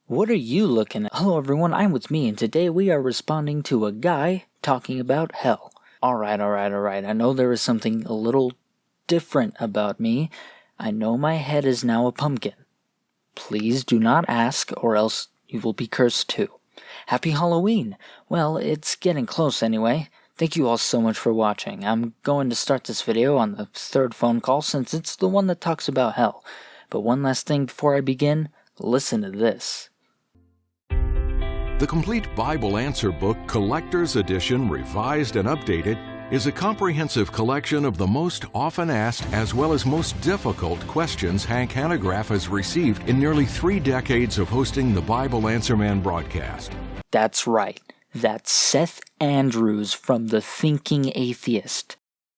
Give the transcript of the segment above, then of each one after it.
What are you looking at? Hello everyone, I'm with me, and today we are responding to a guy talking about hell. Alright, I know there is something a little different about me. I know my head is now a pumpkin. Please do not ask, or else you will be cursed too. Happy Halloween! Well, it's getting close anyway. Thank you all so much for watching. I'm going to start this video on the third phone call since it's the one that talks about hell. But one last thing before I begin, listen to this. The Complete Bible Answer Book Collector's Edition, revised and updated, is a comprehensive collection of the most often asked as well as most difficult questions Hank Hanegraaff has received in nearly 3 decades of hosting the Bible Answer Man broadcast. That's right. That's Seth Andrews from The Thinking Atheist.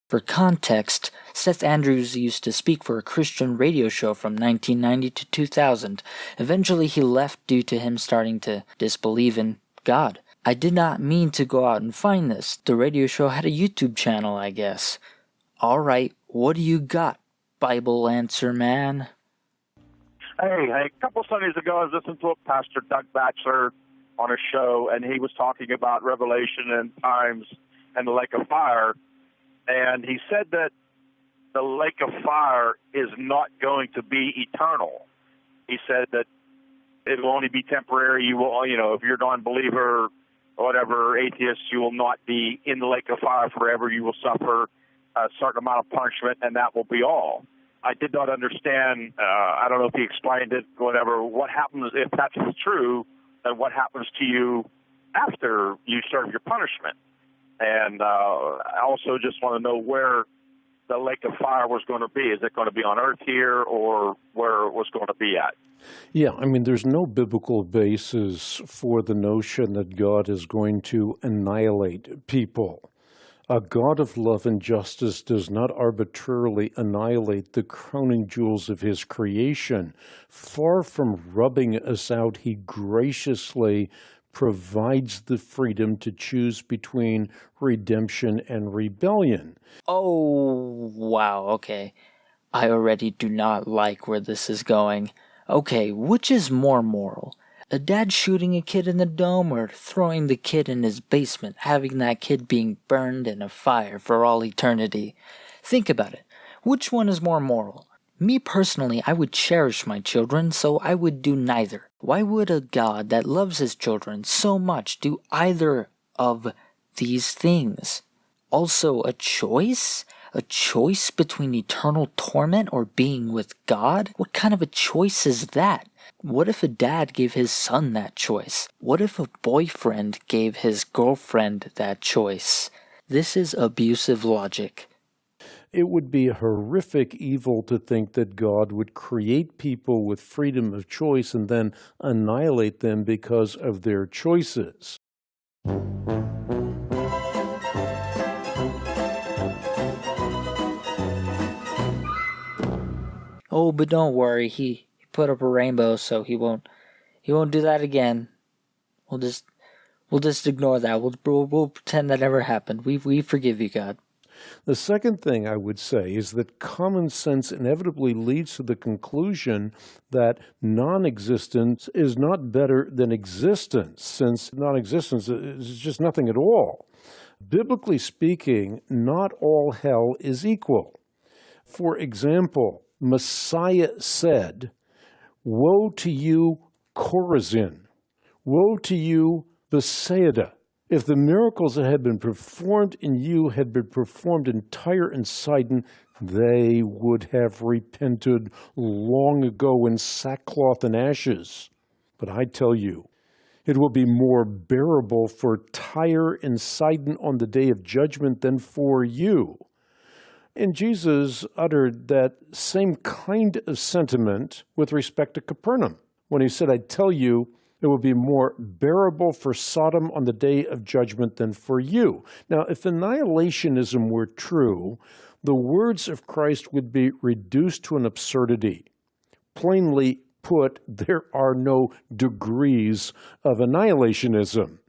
For context, Seth Andrews used to speak for a Christian radio show from 1990 to 2000. Eventually he left due to him starting to disbelieve in God. I did not mean to go out and find this. The radio show had a YouTube channel, I guess. Alright, what do you got, Bible Answer Man? Hey, a couple Sundays ago I was listening to a pastor, Doug Batchelor, on a show, and he was talking about Revelation and times and the lake of fire. And he said that the lake of fire is not going to be eternal. He said that it will only be temporary. You will, if you're a non-believer or whatever, atheist, you will not be in the lake of fire forever. You will suffer a certain amount of punishment, and that will be all. I did not understand, I don't know if he explained it, whatever, what happens if that's true, and what happens to you after you serve your punishment. And I also just want to know where the lake of fire was going to be. Is it going to be on earth here, or where it was going to be at? Yeah, I mean, there's no biblical basis for the notion that God is going to annihilate people. A God of love and justice does not arbitrarily annihilate the crowning jewels of his creation. Far from rubbing us out, he graciously provides the freedom to choose between redemption and rebellion. Oh, wow, okay. I already do not like where this is going. Okay, which is more moral? A dad shooting a kid in the dome, or throwing the kid in his basement, having that kid being burned in a fire for all eternity? Think about it. Which one is more moral? Me personally, I would cherish my children, so I would do neither. Why would a God that loves his children so much do either of these things? Also, a choice? A choice between eternal torment or being with God? What kind of a choice is that? What if a dad gave his son that choice? What if a boyfriend gave his girlfriend that choice? This is abusive logic. It would be a horrific evil to think that God would create people with freedom of choice and then annihilate them because of their choices. Oh, but don't worry, he put up a rainbow, so he won't do that again. We'll just ignore that. We'll pretend that never happened. We forgive you, God. The second thing I would say is that common sense inevitably leads to the conclusion that non-existence is not better than existence, since non-existence is just nothing at all. Biblically speaking, not all hell is equal. For example, Messiah said, "Woe to you, Chorazin! Woe to you, Bethsaida! If the miracles that had been performed in you had been performed in Tyre and Sidon, they would have repented long ago in sackcloth and ashes. But I tell you, it will be more bearable for Tyre and Sidon on the day of judgment than for you." And Jesus uttered that same kind of sentiment with respect to Capernaum, when he said, "I tell you, it will be more bearable for Sodom on the day of judgment than for you." Now, if annihilationism were true, the words of Christ would be reduced to an absurdity. Plainly put, there are no degrees of annihilationism.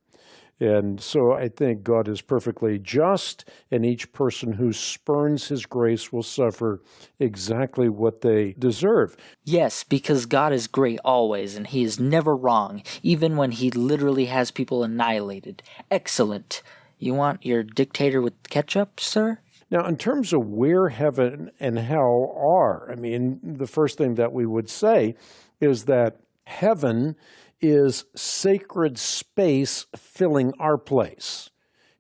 And so I think God is perfectly just, and each person who spurns his grace will suffer exactly what they deserve. Yes, because God is great always, and he is never wrong, even when he literally has people annihilated. Excellent. You want your dictator with ketchup, sir? Now, in terms of where heaven and hell are, I mean, the first thing that we would say is that heaven is sacred space filling our place.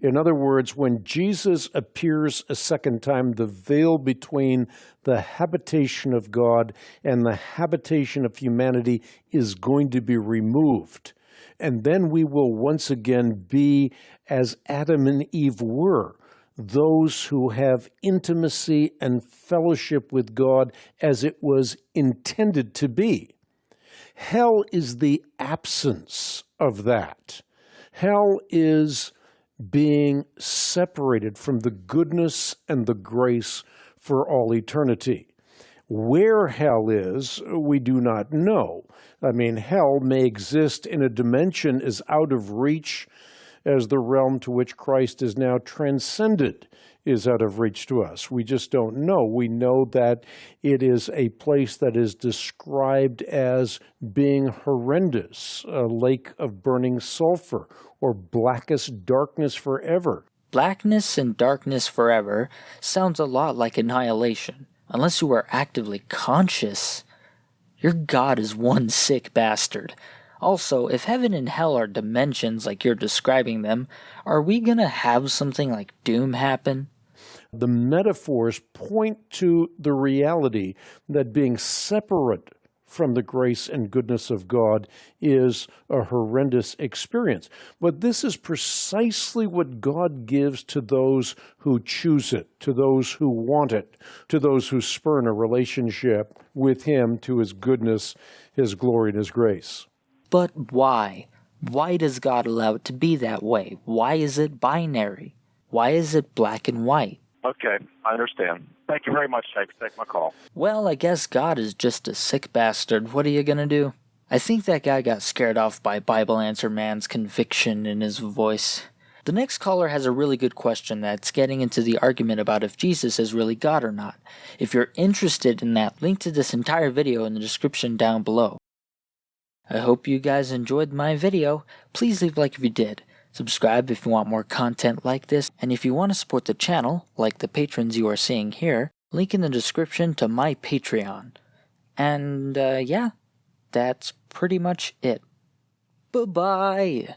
In other words, when Jesus appears a second time, the veil between the habitation of God and the habitation of humanity is going to be removed. And then we will once again be as Adam and Eve were, those who have intimacy and fellowship with God as it was intended to be. Hell is the absence of that. Hell is being separated from the goodness and the grace for all eternity. Where hell is, we do not know. I mean, hell may exist in a dimension as out of reach as the realm to which Christ is now transcended is out of reach to us. We just don't know. We know that it is a place that is described as being horrendous, a lake of burning sulfur, or blackest darkness forever. Blackness and darkness forever sounds a lot like annihilation. Unless you are actively conscious, your God is one sick bastard. Also, if heaven and hell are dimensions like you're describing them, are we gonna have something like doom happen? The metaphors point to the reality that being separate from the grace and goodness of God is a horrendous experience. But this is precisely what God gives to those who choose it, to those who want it, to those who spurn a relationship with Him, to His goodness, His glory, and His grace. But why? Why does God allow it to be that way? Why is it binary? Why is it black and white? Okay, I understand. Thank you very much, Jake. Take my call. Well, I guess God is just a sick bastard. What are you gonna do? I think that guy got scared off by Bible Answer Man's conviction in his voice. The next caller has a really good question that's getting into the argument about if Jesus is really God or not. If you're interested in that, link to this entire video in the description down below. I hope you guys enjoyed my video. Please leave a like if you did. Subscribe if you want more content like this, and if you want to support the channel, like the patrons you are seeing here, link in the description to my Patreon. And yeah, that's pretty much it. Bye-bye!